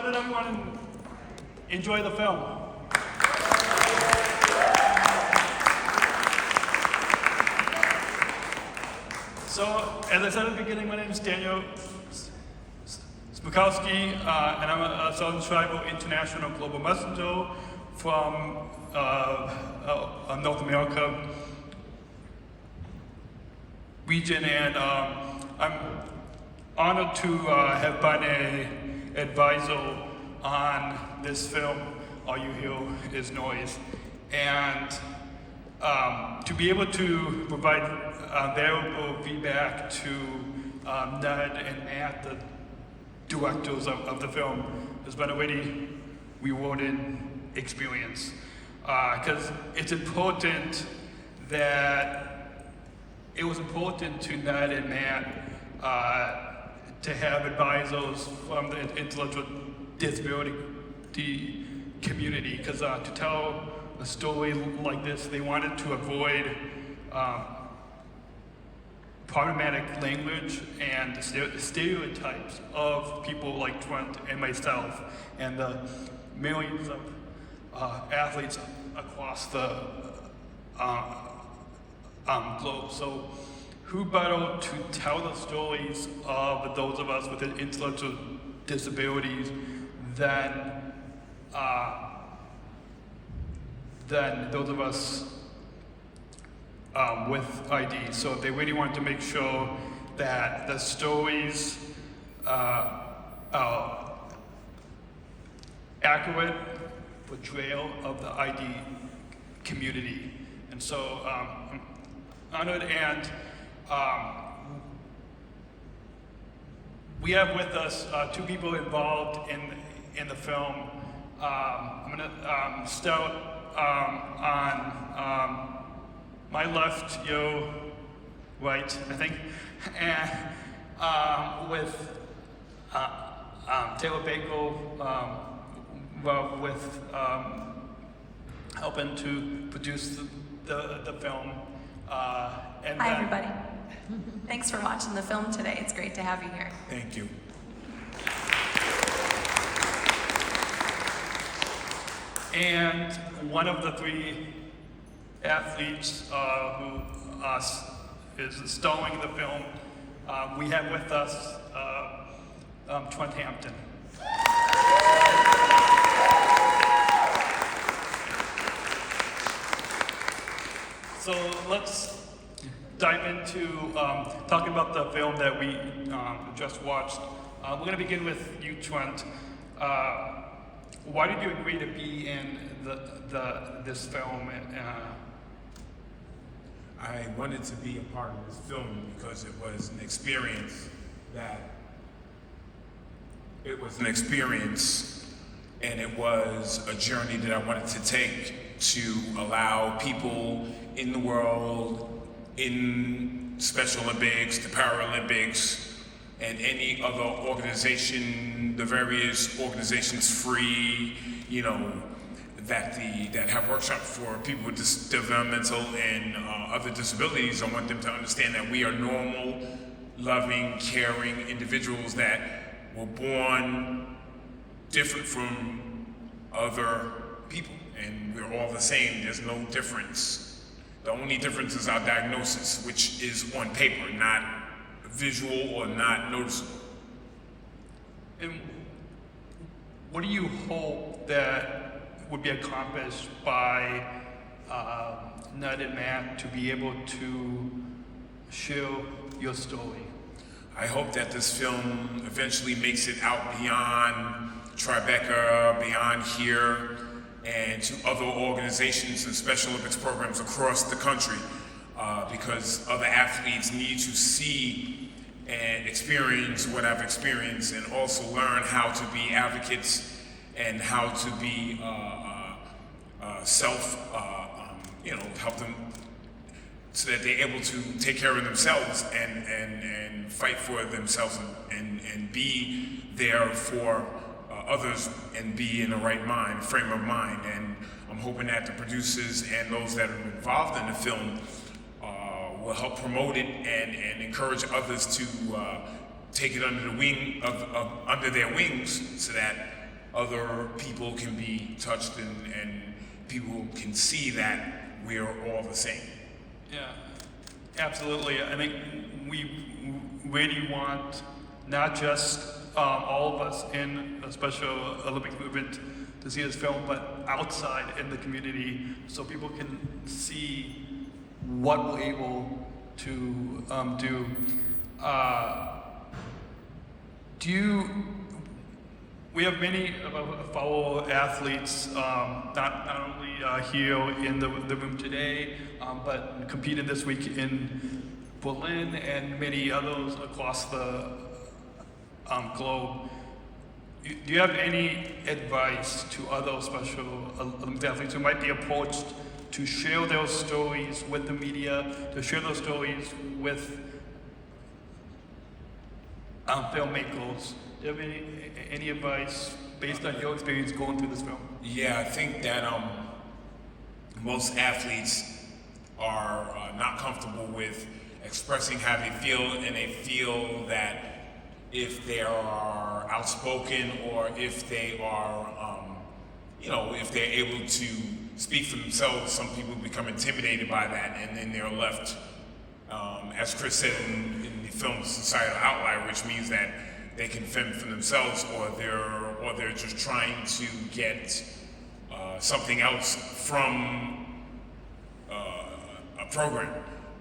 did everyone enjoy the film? So, as I said at the beginning, my name is Daniel Smrokowski, and I'm a Sargent Shriver International Global Messenger from North America region, and I'm honored to have been an advisor on this film, All You Hear Is Noise, and to be able to provide valuable feedback to Ned and Matt, the directors of the film, has been a really rewarding experience. Because it was important to Ned and Matt to have advisors from the intellectual disability community, because to tell a story like this, they wanted to avoid problematic language and stereotypes of people like Trent and myself and the millions of athletes across the globe. So who better to tell the stories of those of us with intellectual disabilities than those of us with ID. So they really wanted to make sure that the stories are accurate portrayal of the ID community. And so I'm honored, and we have with us two people involved in the film. I'm gonna start on my left, your right, I think, and with Taylor Baker, with helping to produce the film. And hi, everybody. Thanks for watching the film today. It's great to have you here. Thank you. And one of the three athletes who is starring the film, we have with us Trent Hampton. So let's dive into talking about the film that we just watched. We're going to begin with you, Trent. Why did you agree to be in this film? I wanted to be a part of this film because it was an experience and it was a journey that I wanted to take to allow people in the world, in Special Olympics, the Paralympics, and any other organization, the various organizations free, that have workshops for people with developmental and other disabilities. I want them to understand that we are normal, loving, caring individuals that were born different from other people, and we're all the same. There's no difference. The only difference is our diagnosis, which is on paper, not visual or not noticeable. And what do you hope that would be accomplished by Ned and Matt to be able to share your story? I hope that this film eventually makes it out beyond Tribeca, beyond here, and to other organizations and Special Olympics programs across the country, because other athletes need to see and experience what I've experienced, and also learn how to be advocates and how to be help them so that they're able to take care of themselves and fight for themselves and be there for others and be in the right frame of mind. And I'm hoping that the producers and those that are involved in the film will help promote it and encourage others to take it under their wings, so that other people can be touched and people can see that we're all the same. Yeah, absolutely. I think we really want not just all of us in a Special Olympics movement to see this film, but outside in the community, so people can see what we're able to do. We have many of our fellow athletes, not only here in the room today, but competed this week in Berlin and many others across the globe. Do you have any advice to other Special Olympics athletes who might be approached to share their stories with the media, to share their stories with filmmakers? Do you have any advice based on your experience going through this film? Yeah, I think that most athletes are not comfortable with expressing how they feel, and they feel that if they are outspoken or if they are, if they're able to speak for themselves, some people become intimidated by that, and then they're left, as Chris said in the film, societal outlier, which means that they can fend for themselves, or they're just trying to get something else from a program.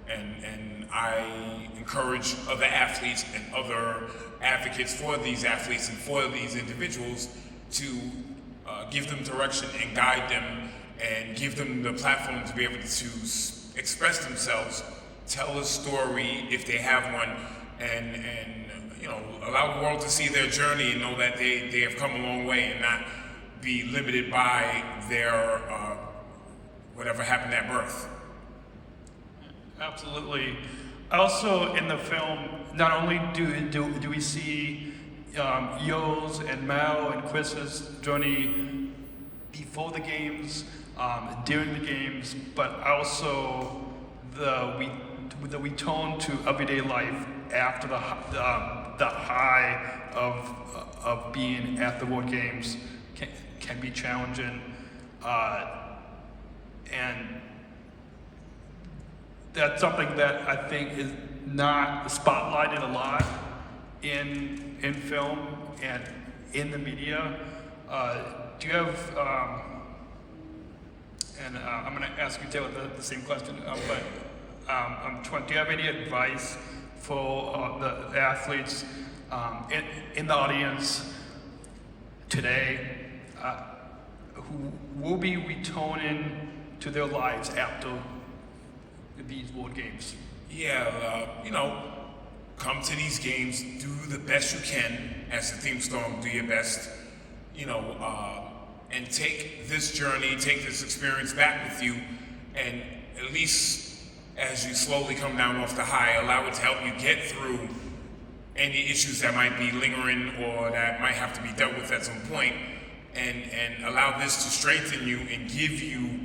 And I encourage other athletes and other advocates for these athletes and for these individuals to give them direction and guide them and give them the platform to be able to express themselves, tell a story if they have one, and allow the world to see their journey and know that they have come a long way and not be limited by their whatever happened at birth. Absolutely. Also in the film, not only do we see Yo's and Mao and Chris's journey before the games, during the games, but also the return to everyday life after the high of being at the World Games can be challenging, and that's something that I think is not spotlighted a lot in film and in the media. Do you have, I'm going to ask you, Taylor, the same question, Trent, do you have any advice for the athletes in the audience today who will be returning to their lives after these World Games? Yeah, come to these games, do the best you can as the theme song, do your best, and take this journey, take this experience back with you, and at least as you slowly come down off the high, allow it to help you get through any issues that might be lingering or that might have to be dealt with at some point, and allow this to strengthen you and give you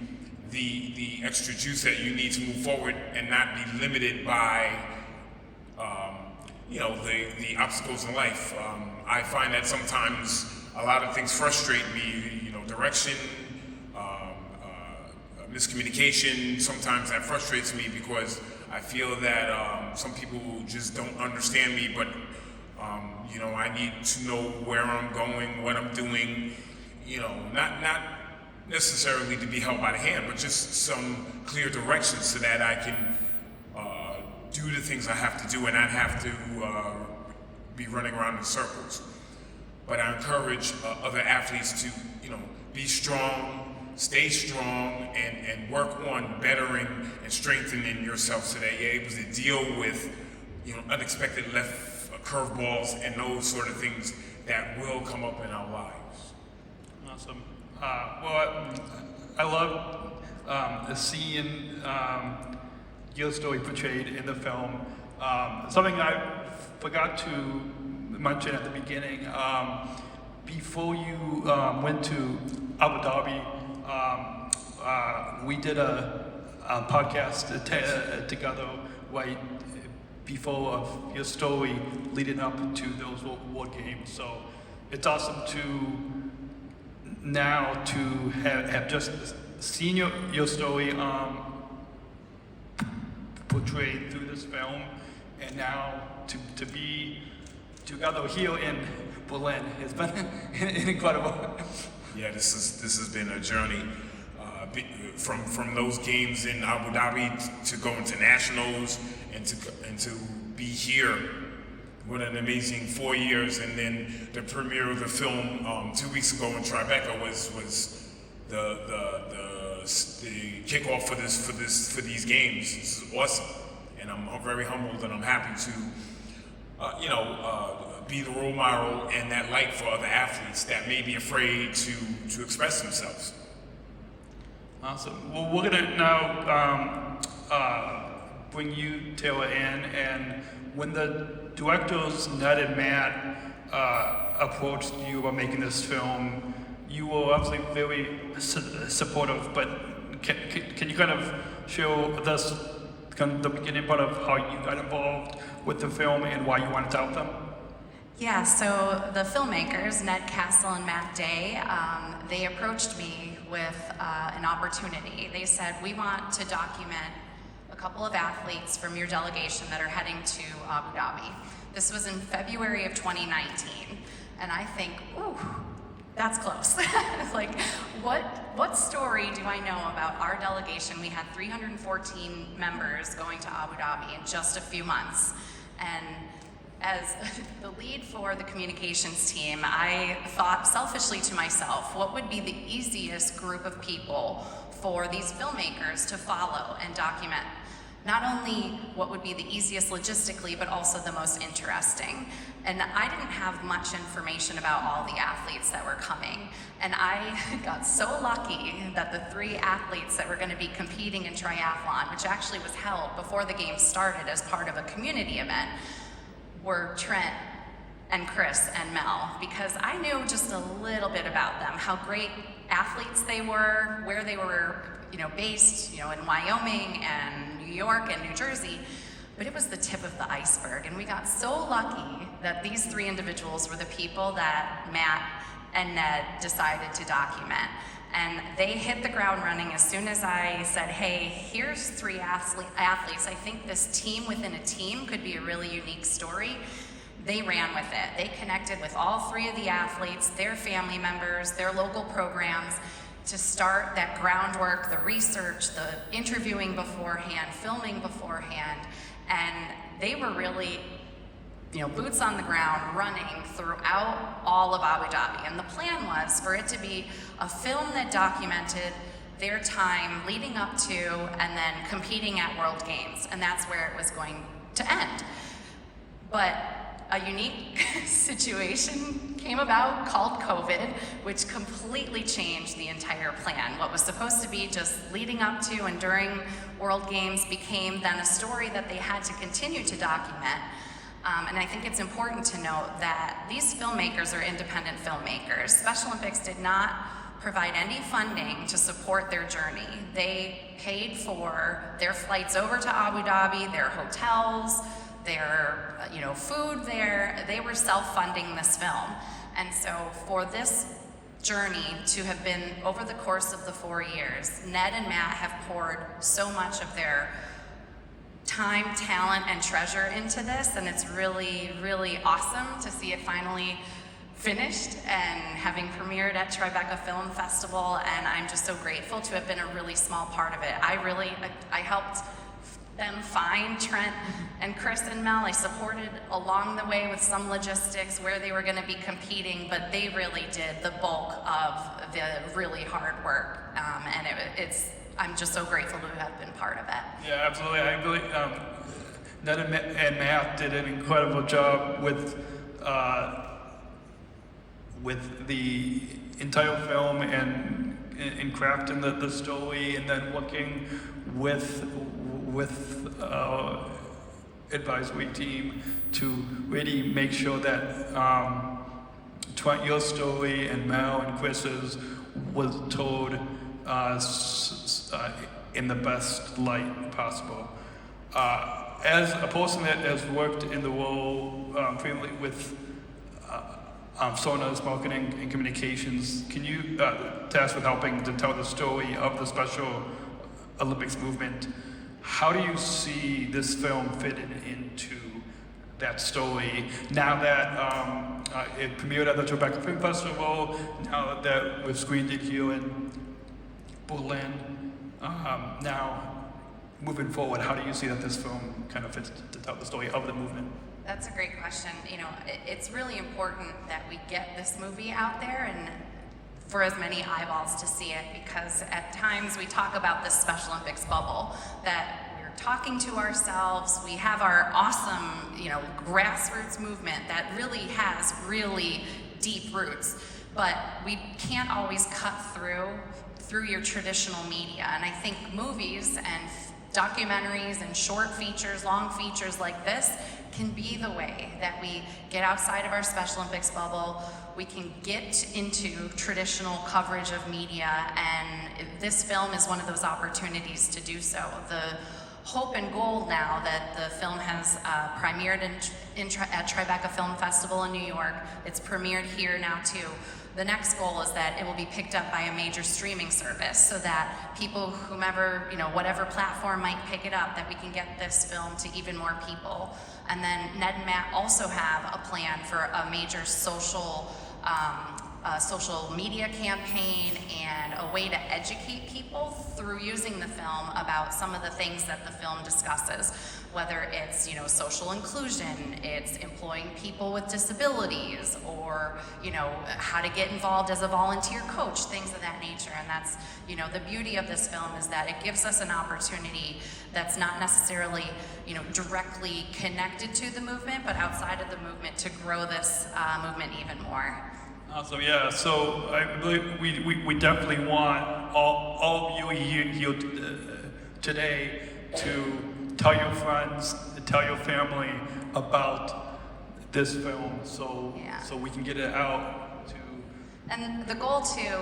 the extra juice that you need to move forward and not be limited by the obstacles in life. I find that sometimes a lot of things frustrate me, direction, miscommunication. Sometimes that frustrates me because I feel that some people just don't understand me, but I need to know where I'm going, what I'm doing, not necessarily to be held by the hand, but just some clear directions so that I can do the things I have to do and not have to be running around in circles. But I encourage other athletes to, be strong, stay strong, and work on bettering and strengthening yourself so that you're able to deal with, unexpected left curveballs and those sort of things that will come up in our lives. Awesome. I love seeing your story portrayed in the film. Something I forgot to mention at the beginning, before you went to Abu Dhabi, we did a podcast together right before of your story leading up to those World Games. So it's awesome to now to have just seen your story portrayed through this film, and now to be together here in Berlin has been incredible. Yeah, this has been a journey. From those games in Abu Dhabi to go into nationals and to be here. What an amazing 4 years, and then the premiere of the film 2 weeks ago in Tribeca was the kickoff for these games. This is awesome, and I'm very humbled, and I'm happy to be the role model and that light for other athletes that may be afraid to express themselves. Awesome. Well, we're gonna now bring you, Taylor, in, and when the directors Ned and Matt approached you about making this film, you were obviously very supportive, but can you kind of show us kind of the beginning part of how you got involved with the film and why you wanted to help them? Yeah, so the filmmakers, Ned Castle and Matt Day, they approached me with an opportunity. They said, we want to document a couple of athletes from your delegation that are heading to Abu Dhabi. This was in February of 2019, and I think, ooh, that's close. Like, what story do I know about our delegation? We had 314 members going to Abu Dhabi in just a few months, and as the lead for the communications team, I thought selfishly to myself, what would be the easiest group of people for these filmmakers to follow and document? Not only what would be the easiest logistically, but also the most interesting. And I didn't have much information about all the athletes that were coming. And I got so lucky that the 3 athletes that were going to be competing in triathlon, which actually was held before the games started as part of a community event, were Trent and Chris and Mel, because I knew just a little bit about them, how great athletes they were, where they were, based, in Wyoming and New York and New Jersey, but it was the tip of the iceberg. And we got so lucky that these 3 individuals were the people that Matt and Ned decided to document. And they hit the ground running as soon as I said, hey, here's 3 athletes. I think this team within a team could be a really unique story. They ran with it. They connected with all 3 of the athletes, their family members, their local programs, to start that groundwork, the research, the interviewing beforehand, filming beforehand. And they were really, boots on the ground, running throughout all of Abu Dhabi. And the plan was for it to be a film that documented their time leading up to and then competing at World Games. And that's where it was going to end. But a unique situation came about called COVID, which completely changed the entire plan. What was supposed to be just leading up to and during World Games became then a story that they had to continue to document. And I think it's important to note that these filmmakers are independent filmmakers. Special Olympics did not provide any funding to support their journey. They paid for their flights over to Abu Dhabi, their hotels, their food there. They were self-funding this film. And so for this journey to have been over the course of the 4 years, Ned and Matt have poured so much of their time, talent, and treasure into this, and it's really, really awesome to see it finally finished and having premiered at Tribeca Film Festival, and I'm just so grateful to have been a really small part of it. I helped them find Trent and Chris and Mel. I supported along the way with some logistics where they were going to be competing, but they really did the bulk of the really hard work, and I'm just so grateful to have been part of it. Yeah, absolutely. I really, Ned and Matt did an incredible job with the entire film and in crafting the story, and then working with advisory team to really make sure that your story and Mel and Chris's was told in the best light possible. As a person that has worked in the role previously with Sona's marketing and communications. Can you tasked with helping to tell the story of the Special Olympics movement? How do you see this film fitting into that story now that it premiered at the Tribeca Film Festival, now that we've screened it here in Berlin? Now, moving forward, how do you see that this film kind of fits to tell the story of the movement? That's a great question. You know, it's really important that we get this movie out there and for as many eyeballs to see it, because at times we talk about this Special Olympics bubble, that we're talking to ourselves. We have our awesome, you know, grassroots movement that really has really deep roots, but we can't always cut through your traditional media. And I think movies and documentaries and short features, long features like this can be the way that we get outside of our Special Olympics bubble. We can get into traditional coverage of media, and this film is one of those opportunities to do so. The hope and goal now that the film has premiered at Tribeca Film Festival in New York, it's premiered here now too. The next goal is that it will be picked up by a major streaming service so that people, whomever, you know, whatever platform might pick it up, that we can get this film to even more people. And then Ned and Matt also have a plan for a major social media campaign and a way to educate people through using the film about some of the things that the film discusses, whether it's, you know, social inclusion, it's employing people with disabilities, or, you know, how to get involved as a volunteer coach, things of that nature. And that's, you know, the beauty of this film is that it gives us an opportunity that's not necessarily, you know, directly connected to the movement, but outside of the movement, to grow this movement even more. Awesome, yeah. So I believe we definitely want all of you here today to tell your friends, tell your family about this film, so we can get it out to. And the goal too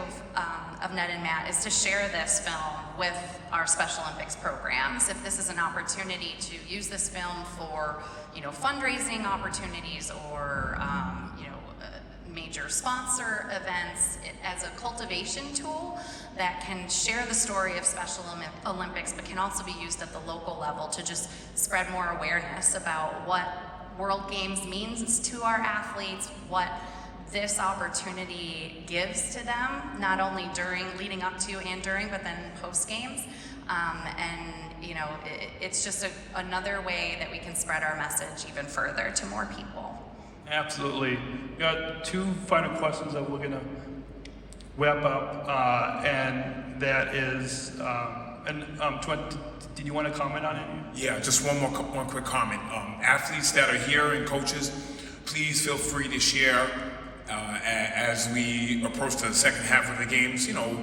of Ned and Matt is to share this film with our Special Olympics programs. If this is an opportunity to use this film for, you know, fundraising opportunities or major sponsor events, as a cultivation tool that can share the story of Special Olympics, but can also be used at the local level to just spread more awareness about what World Games means to our athletes, what this opportunity gives to them, not only leading up to and during, but then post games. And you know, it's just another way that we can spread our message even further to more people. Absolutely. We got two final questions that we're gonna wrap up, and that is, Trent, did you want to comment on it? Yeah, just one quick comment. Athletes that are here and coaches, please feel free to share as we approach the second half of the games. You know,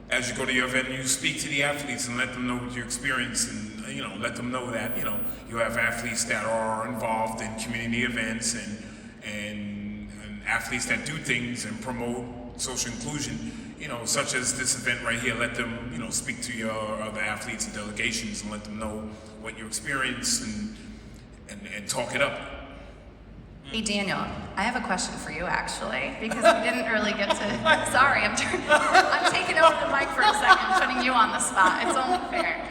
as you go to your venue, speak to the athletes and let them know your experience, and you know, let them know that, you know, you have athletes that are involved in community events and athletes that do things and promote social inclusion, you know, such as this event right here. Let them, you know, speak to your other athletes and delegations and let them know what you experienced and talk it up. Hey Daniel, I have a question for you actually, because we didn't really get to, sorry, I'm taking over the mic for a second, putting you on the spot, it's only fair.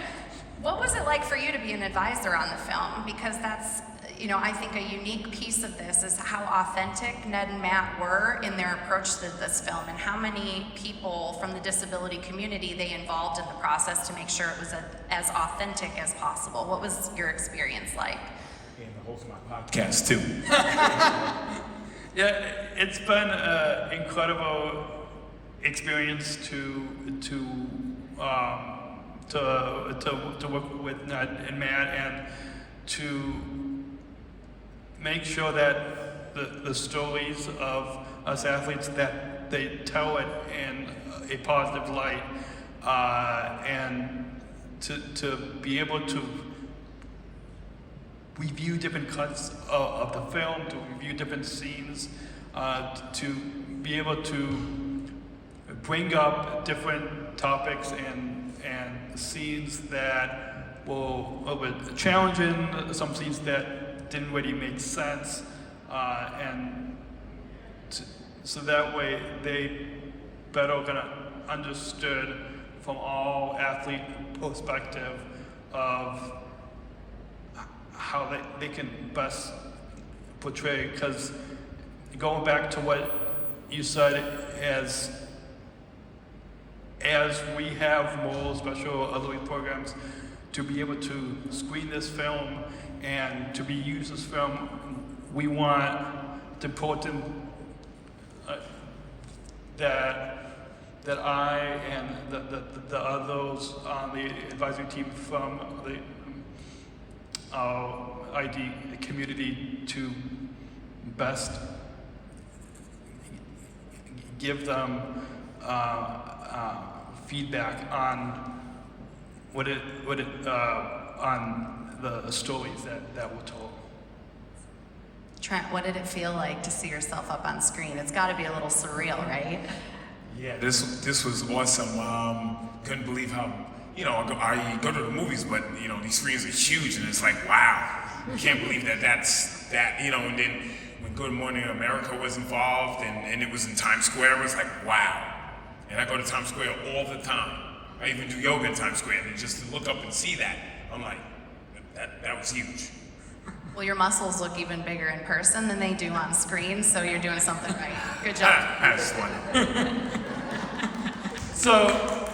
What was it like for you to be an advisor on the film? Because that's, you know, I think a unique piece of this is how authentic Ned and Matt were in their approach to this film, and how many people from the disability community they involved in the process to make sure it was as authentic as possible. What was your experience like? And the host of my podcast too. Yeah, it's been an incredible experience to work with Ned and Matt, and to make sure that the stories of us athletes, that they tell it in a positive light, and to be able to review different cuts of the film, to review different scenes, to be able to bring up different topics and scenes that were challenging, some scenes that didn't really make sense, and so that way they better gonna understood from all athlete perspective of how they can best portray. Because going back to what you said, as we have more special elite programs to be able to screen this film and to be used as film, we want to put in that I and the others on the advisory team from the ID community to best give them feedback on on the stories that were told. Trent, what did it feel like to see yourself up on screen? It's got to be a little surreal, right? Yeah, this was awesome. Couldn't believe how, I go to the movies, but these screens are huge, and it's like, wow, you can't believe that's that, and then when Good Morning America was involved and it was in Times Square, it was like, wow. And I go to Times Square all the time. I even do yoga in Times Square, and just to look up and see that, I'm like, that was huge. Well, your muscles look even bigger in person than they do on screen, so you're doing something right. Good job. That's funny. So,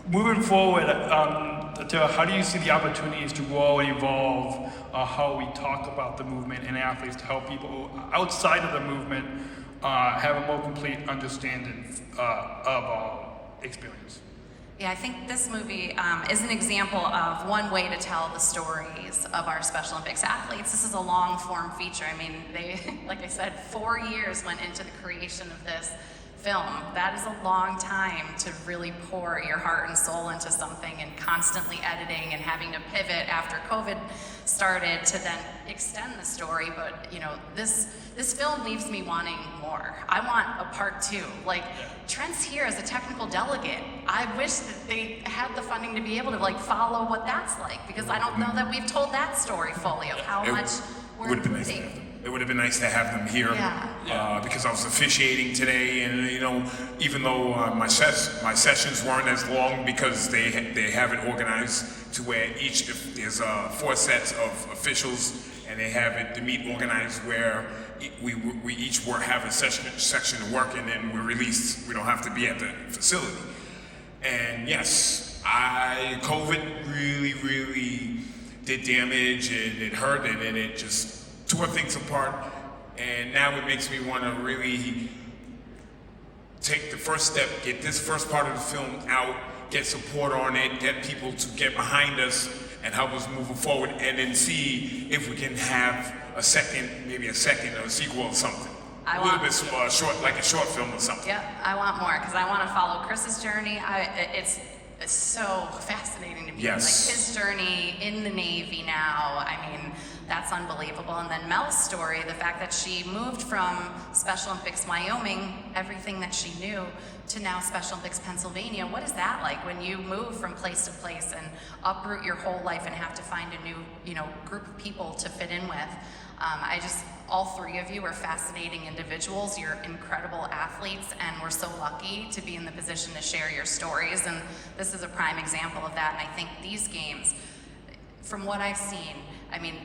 moving forward, Tara, how do you see the opportunities to grow and evolve how we talk about the movement and athletes to help people outside of the movement have a more complete understanding of our experience? Yeah, I think this movie is an example of one way to tell the stories of our Special Olympics athletes. This is a long form feature. I mean, they, like I said, 4 years went into the creation of this film. That is a long time to really pour your heart and soul into something, and constantly editing and having to pivot after COVID started to then extend the story. But this film leaves me wanting more. I want a part 2. Like, Trent's here as a technical delegate. I wish that they had the funding to be able to follow what that's like, because I don't know that we've told that story fully of how much we're including. It would have been nice to have them here, because I was officiating today, and even though my sessions weren't as long because they have it organized to where there's 4 sets of officials, and they have the meet organized where we each have a section to work, and then we're released. We don't have to be at the facility. And yes, COVID really did damage, and it hurt, and it just tore things apart. And now it makes me want to really take the first step, get this first part of the film out, get support on it, get people to get behind us and help us move forward, and then see if we can have maybe a second or a sequel or something. A little bit short, like a short film or something. Yep, I want more, because I want to follow Chris's journey. It's so fascinating to me. Yes. Like, his journey in the Navy now, that's unbelievable. And then Mel's story, the fact that she moved from Special Olympics Wyoming, everything that she knew, to now Special Olympics Pennsylvania. What is that like when you move from place to place and uproot your whole life and have to find a new, group of people to fit in with? All 3 of you are fascinating individuals. You're incredible athletes, and we're so lucky to be in the position to share your stories. And this is a prime example of that. And I think these games, from what I've seen,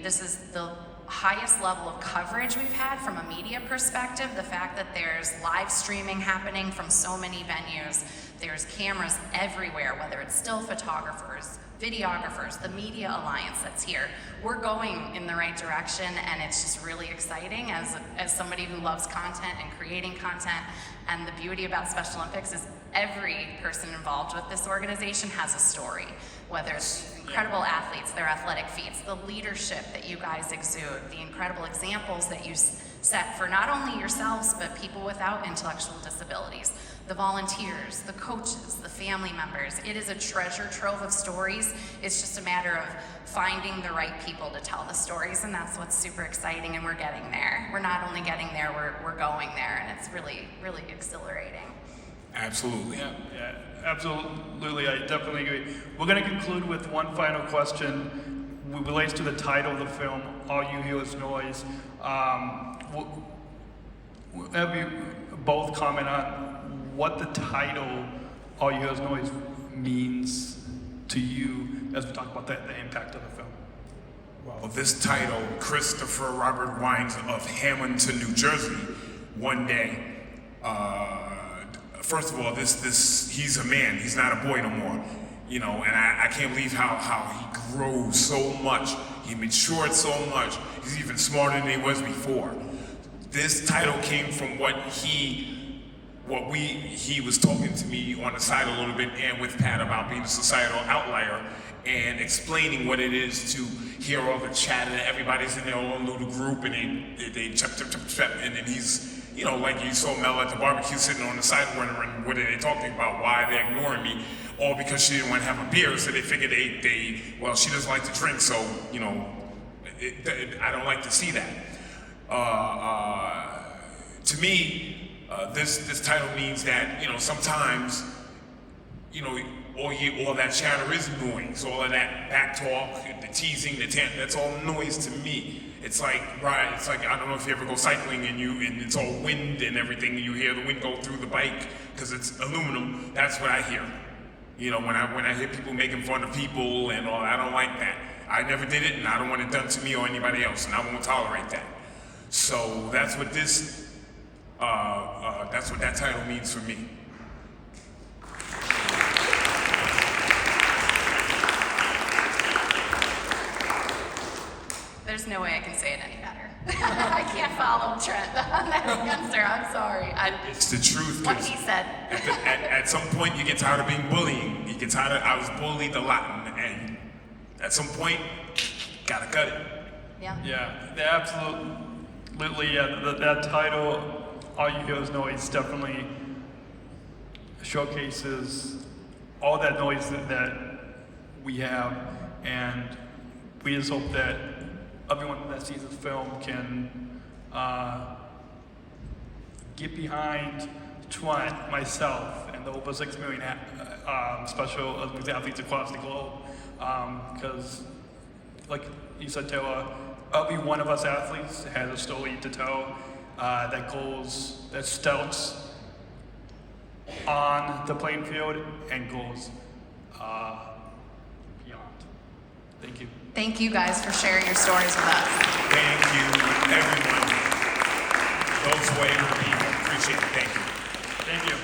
this is the highest level of coverage we've had from a media perspective. The fact that there's live streaming happening from so many venues, there's cameras everywhere, whether it's still photographers, videographers, the Media Alliance that's here. We're going in the right direction, and it's just really exciting as somebody who loves content and creating content. And the beauty about Special Olympics is every person involved with this organization has a story, whether it's incredible athletes, their athletic feats, the leadership that you guys exude, the incredible examples that you set for not only yourselves, but people without intellectual disabilities, the volunteers, the coaches, the family members. It is a treasure trove of stories. It's just a matter of finding the right people to tell the stories, and that's what's super exciting, and we're getting there. We're not only getting there, we're going there, and it's really, really exhilarating. Absolutely. Yeah, absolutely. I definitely agree. We're going to conclude with one final question. It relates to the title of the film, All You Hear Is Noise. Have you both comment on what the title All You Hear Is Noise means to you as we talk about the impact of the film. Well, this title, Christopher Robert Wines of Hamilton, New Jersey, one day, first of all, he's a man, he's not a boy no more, you know, and I can't believe how he grew so much, he matured so much, he's even smarter than he was before. This title came from what he was talking to me on the side a little bit and with Pat about being a societal outlier and explaining what it is to hear all the chatter, everybody's in their own little group and they chop, and then he's, you know, like you saw Mel at the barbecue sitting on the side wondering what are they talking about, why are they ignoring me, all because she didn't want to have a beer, so they figured well, she doesn't like to drink, so, you know, I don't like to see that. To me, this title means that, you know, sometimes, you know, all that chatter is noise, all of that back talk, the teasing, that's all noise to me. It's like, right, it's like, I don't know if you ever go cycling and it's all wind and everything, and you hear the wind go through the bike because it's aluminum. That's what I hear. You know, when I hear people making fun of people and all, I don't like that. I never did it, and I don't want it done to me or anybody else, and I won't tolerate that. So that's what that title means for me. There's no way I can say it any better. I can't follow Trent on that answer. I'm sorry. It's the truth. What he said. At some point, you get tired of being bullying. You get tired of, I was bullied a lot, and at some point, gotta cut it. Yeah. Yeah, absolutely. Yeah, that title, All You Hear Is Noise, definitely showcases all that noise that we have, and we just hope that everyone that sees this film can get behind Trent, myself, and the over 6 million special Olympics athletes across the globe. Because, like you said, Taylor, every one of us athletes has a story to tell that starts on the playing field and goes beyond. Thank you. Thank you guys for sharing your stories with us. Thank you, everyone. Those who are able to be here. Appreciate it. Thank you. Thank you.